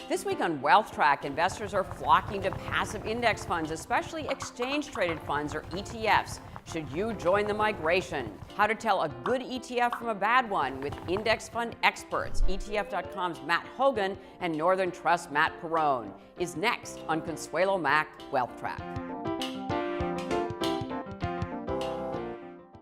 This week on Wealth Track, investors are flocking to passive index funds, especially exchange-traded funds or ETFs. Should you join the migration? How to tell a good ETF from a bad one with index fund experts. ETF.com's Matt Hougan and Northern Trust Matt Peron is next on Consuelo Mac Wealth Track.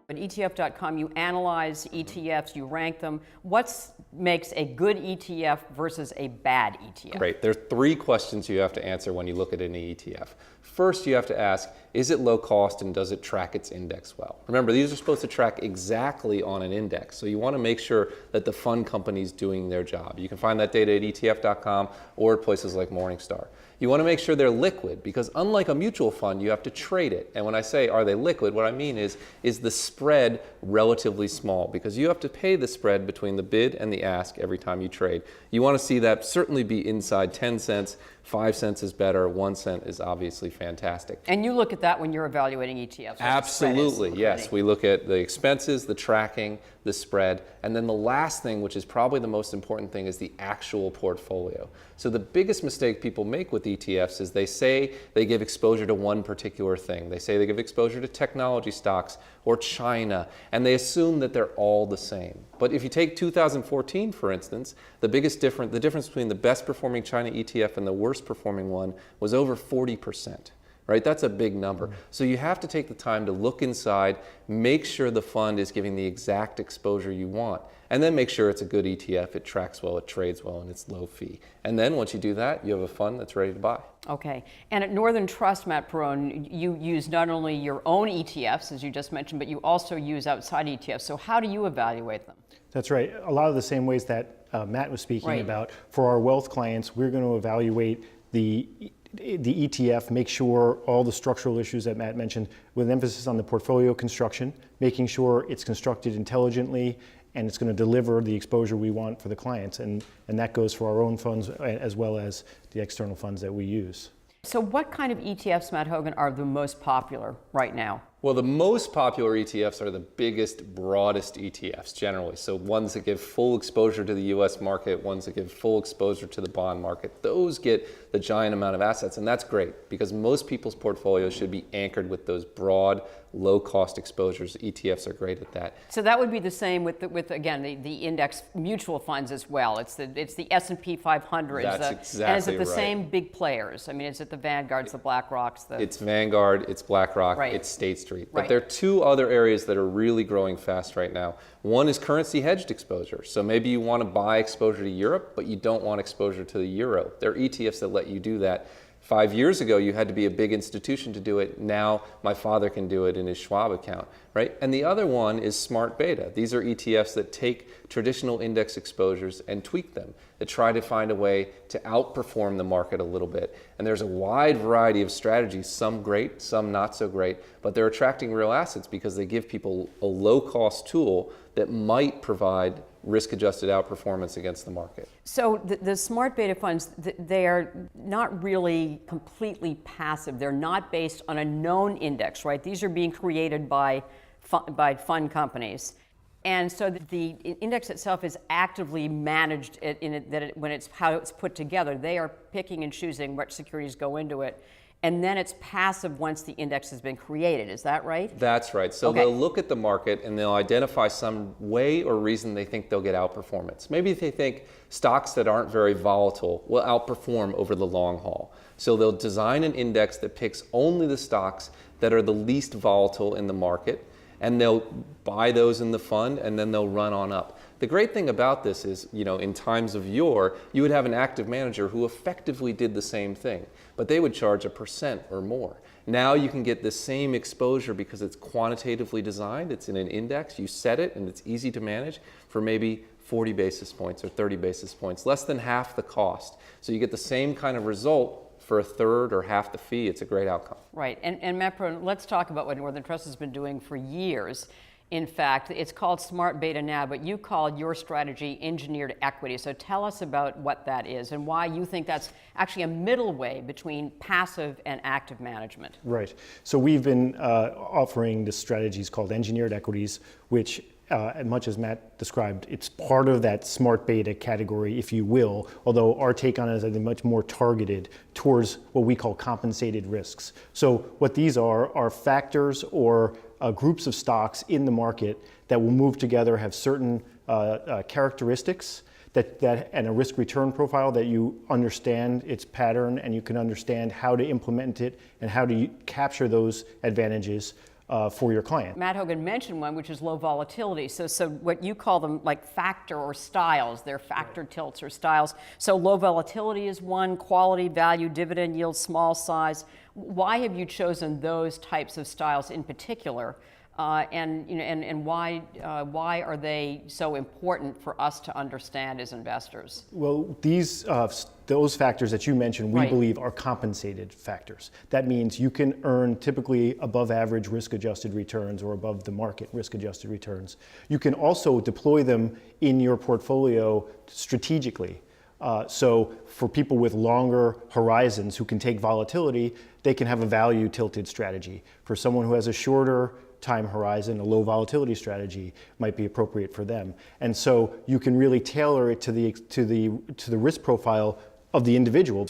At ETF.com, you analyze ETFs, you rank them. What makes a good ETF versus a bad ETF? Great. There are three questions you have to answer when you look at an ETF. First, you have to ask, is it low cost and does it track its index well? Remember, these are supposed to track exactly on an index, so you want to make sure that the fund company is doing their job. You can find that data at ETF.com or at places like Morningstar. You want to make sure they're liquid because unlike a mutual fund, you have to trade it. And when I say, are they liquid, what I mean is the spread relatively small because you have to pay the spread between the bid and the ask every time you trade. You want to see that certainly be inside 10 cents, 5 cents is better, 1 cent is obviously fantastic. And you look at that when you're evaluating ETFs? Absolutely, yes. We look at the expenses, the tracking, the spread, and then the last thing, which is probably the most important thing, is the actual portfolio. So the biggest mistake people make with ETFs is they say they give exposure to one particular thing. They say they give exposure to technology stocks or China, and they assume that they're all the same. But if you take 2014, for instance, the difference between the best performing China ETF and the worst performing one was over 40%. Right? That's a big number. So you have to take the time to look inside, make sure the fund is giving the exact exposure you want, and then make sure it's a good ETF, it tracks well, it trades well, and it's low fee. And then once you do that, you have a fund that's ready to buy. Okay. And at Northern Trust, Matt Peron, you use not only your own ETFs, as you just mentioned, but you also use outside ETFs. So how do you evaluate them? That's right. A lot of the same ways that Matt was speaking about. For our wealth clients, we're going to evaluate the ETF, make sure all the structural issues that Matt mentioned, with an emphasis on the portfolio construction, making sure it's constructed intelligently and it's going to deliver the exposure we want for the clients. And that goes for our own funds as well as the external funds that we use. So what kind of ETFs, Matt Hougan, are the most popular right now? Well, the most popular ETFs are the biggest, broadest ETFs generally. So ones that give full exposure to the US market, ones that give full exposure to the bond market. Those get the giant amount of assets, and that's great because most people's portfolios should be anchored with those broad, low-cost exposures. ETFs are great at that. So that would be the same with again, the index mutual funds as well. It's the S&P 500. That's exactly and is it the right. same big players? I mean, is it the Vanguards, the BlackRocks? It's Vanguard, it's BlackRock, Right. it's State Street. But Right. there are two other areas that are really growing fast right now. One is currency hedged exposure. So maybe you want to buy exposure to Europe, but you don't want exposure to the euro. There are ETFs that let you do that. 5 years ago, you had to be a big institution to do it. Now, my father can do it in his Schwab account, right? And the other one is smart beta. These are ETFs that take traditional index exposures and tweak them, that try to find a way to outperform the market a little bit. And there's a wide variety of strategies, some great, some not so great, but they're attracting real assets because they give people a low-cost tool that might provide risk-adjusted outperformance against the market. So the smart beta funds, they are not really completely passive. They're not based on a known index, right? These are being created by fund companies. And so the index itself is actively managed when it's how it's put together. They are picking and choosing what securities go into it. And then it's passive once the index has been created. Is that right? That's right. So Okay. They'll look at the market and they'll identify some way or reason they think they'll get outperformance. Maybe they think stocks that aren't very volatile will outperform over the long haul. So they'll design an index that picks only the stocks that are the least volatile in the market, and they'll buy those in the fund and then they'll run on up. The great thing about this is, in times of yore, you would have an active manager who effectively did the same thing, but they would charge 1% or more. Now you can get the same exposure because it's quantitatively designed, it's in an index, you set it, and it's easy to manage for maybe 40 basis points or 30 basis points, less than half the cost. So you get the same kind of result for a third or half the fee. It's a great outcome. Right. And Matt Peron, let's talk about what Northern Trust has been doing for years. In fact, it's called Smart Beta now, but you called your strategy engineered equity. So tell us about what that is and why you think that's actually a middle way between passive and active management. Right. So we've been offering the strategies called engineered equities, which much as Matt described, it's part of that smart beta category, if you will, although our take on it is I think much more targeted towards what we call compensated risks. So what these are factors or groups of stocks in the market that will move together, have certain characteristics that and a risk return profile that you understand its pattern and you can understand how to implement it and how to capture those advantages for your client. Matt Hougan mentioned one, which is low volatility. So what you call them like factor or styles, they're factor tilts or styles. So low volatility is one, quality, value, dividend yield, small size. Why have you chosen those types of styles in particular? And why are they so important for us to understand as investors? Well, those factors that you mentioned, we Right. believe are compensated factors. That means you can earn typically above average risk-adjusted returns or above the market risk-adjusted returns. You can also deploy them in your portfolio strategically. So for people with longer horizons who can take volatility, they can have a value tilted strategy. For someone who has a shorter time horizon, a low volatility strategy might be appropriate for them. And so you can really tailor it to the risk profile of the individual.